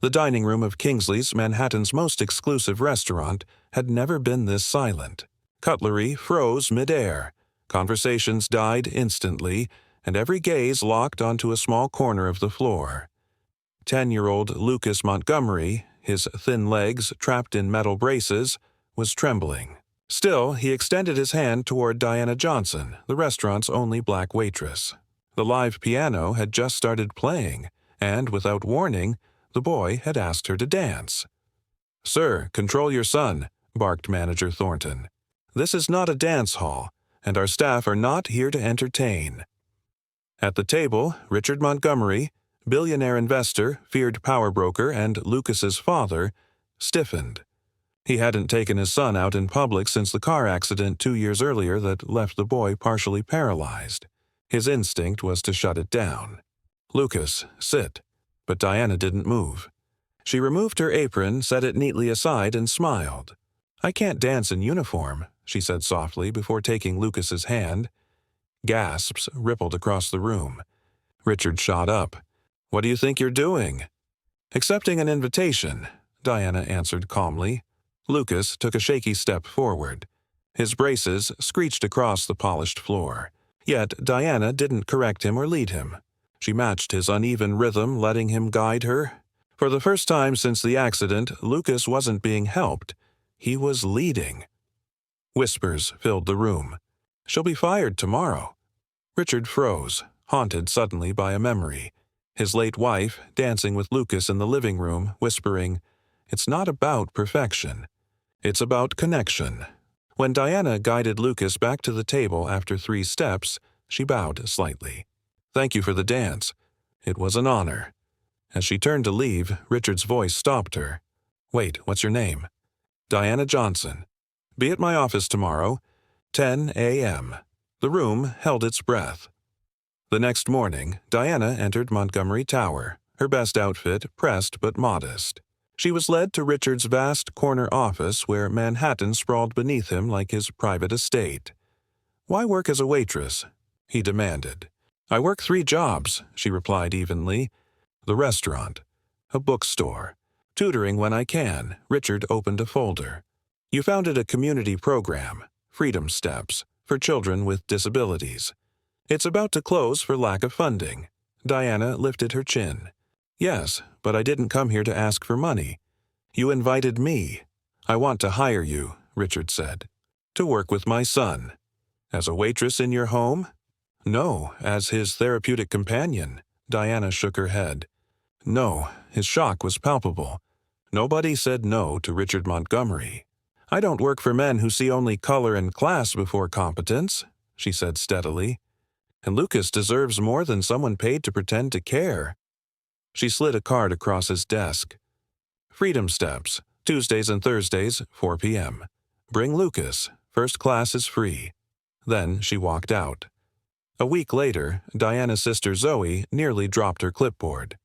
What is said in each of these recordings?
The dining room of Kingsley's, Manhattan's most exclusive restaurant, had never been this silent. Cutlery froze mid-air, conversations died instantly, and every gaze locked onto a small corner of the floor. 10-year-old Lucas Montgomery, his thin legs trapped in metal braces, was trembling. Still, he extended his hand toward Diana Johnson, the restaurant's only black waitress. The live piano had just started playing, and without warning, the boy had asked her to dance. "Sir, control your son," barked Manager Thornton. "This is not a dance hall, and our staff are not here to entertain." At the table, Richard Montgomery, billionaire investor, feared power broker, and Lucas's father, stiffened. He hadn't taken his son out in public since the car accident 2 years earlier that left the boy partially paralyzed. His instinct was to shut it down. "Lucas, sit." But Diana didn't move. She removed her apron, set it neatly aside, and smiled. "I can't dance in uniform," she said softly before taking Lucas's hand. Gasps rippled across the room. Richard shot up. "What do you think you're doing?" "Accepting an invitation," Diana answered calmly. Lucas took a shaky step forward. His braces screeched across the polished floor. Yet Diana didn't correct him or lead him. She matched his uneven rhythm, letting him guide her. For the first time since the accident, Lucas wasn't being helped. He was leading. Whispers filled the room. "She'll be fired tomorrow." Richard froze, haunted suddenly by a memory. His late wife, dancing with Lucas in the living room, whispering, "It's not about perfection. It's about connection." When Diana guided Lucas back to the table after 3 steps, she bowed slightly. "Thank you for the dance. It was an honor." As she turned to leave, Richard's voice stopped her. "Wait, what's your name?" "Diana Johnson. Be at my office tomorrow, 10 a.m. The room held its breath. The next morning, Diana entered Montgomery Tower, her best outfit pressed but modest. She was led to Richard's vast corner office where Manhattan sprawled beneath him like his private estate. "Why work as a waitress?" he demanded. "I work 3 jobs," she replied evenly. "The restaurant, a bookstore, tutoring when I can." Richard opened a folder. "You founded a community program, Freedom Steps, for children with disabilities. It's about to close for lack of funding." Diana lifted her chin. "Yes, but I didn't come here to ask for money. You invited me." "I want to hire you," Richard said, "to work with my son." "As a waitress in your home?" "No, as his therapeutic companion." Diana shook her head. No, his shock was palpable. Nobody said no to Richard Montgomery. "I don't work for men who see only color and class before competence," she said steadily. "And Lucas deserves more than someone paid to pretend to care." She slid a card across his desk. "Freedom Steps, Tuesdays and Thursdays, 4 p.m. Bring Lucas. First class is free." Then she walked out. A week later, Diana's sister Zoe nearly dropped her clipboard.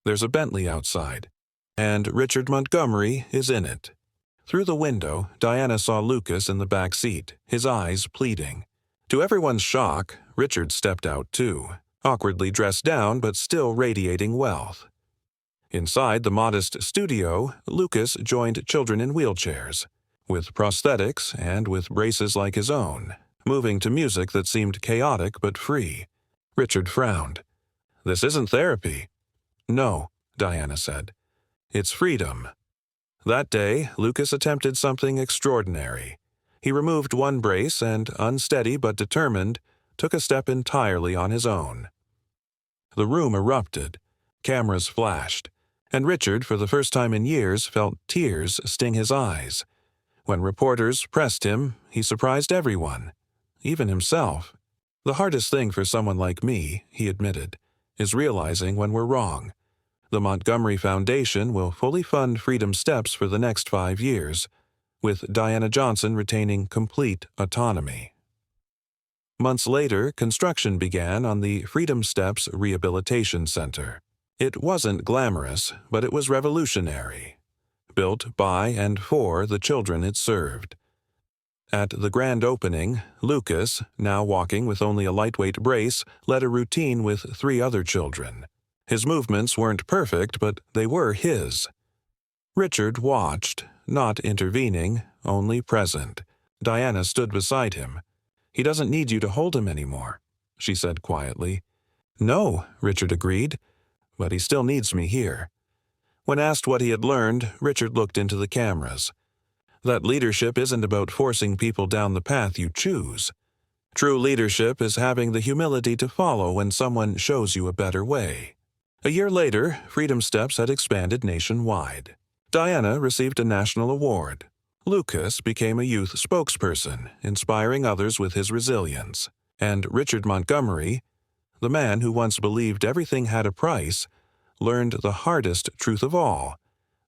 "There's a Bentley outside, and Richard Montgomery is in it." Through the window, Diana saw Lucas in the back seat, his eyes pleading. To everyone's shock, Richard stepped out too, awkwardly dressed down but still radiating wealth. Inside the modest studio, Lucas joined children in wheelchairs, with prosthetics and with braces like his own, moving to music that seemed chaotic but free. Richard frowned. "This isn't therapy." "No," Diana said. "It's freedom." That day, Lucas attempted something extraordinary. He removed one brace and, unsteady but determined, took a step entirely on his own. The room erupted. Cameras flashed. And Richard, for the first time in years, felt tears sting his eyes. When reporters pressed him, he surprised everyone, even himself. "The hardest thing for someone like me," he admitted, "is realizing when we're wrong. The Montgomery Foundation will fully fund Freedom Steps for the next 5 years, with Diana Johnson retaining complete autonomy." Months later, construction began on the Freedom Steps Rehabilitation Center. It wasn't glamorous, but it was revolutionary, built by and for the children it served. At the grand opening, Lucas, now walking with only a lightweight brace, led a routine with 3 other children. His movements weren't perfect, but they were his. Richard watched, not intervening, only present. Diana stood beside him. "He doesn't need you to hold him anymore," she said quietly. "No," Richard agreed, "but he still needs me here." When asked what he had learned, Richard looked into the cameras. That leadership isn't about forcing people down the path you choose. True leadership is having the humility to follow when someone shows you a better way. A year later, Freedom Steps had expanded nationwide. Diana received a national award. Lucas became a youth spokesperson, inspiring others with his resilience. And Richard Montgomery, the man who once believed everything had a price, learned the hardest truth of all,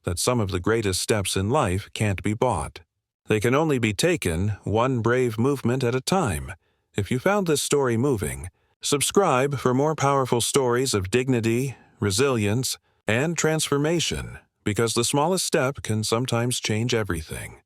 that some of the greatest steps in life can't be bought. They can only be taken one brave movement at a time. If you found this story moving, subscribe for more powerful stories of dignity, resilience, and transformation, because the smallest step can sometimes change everything.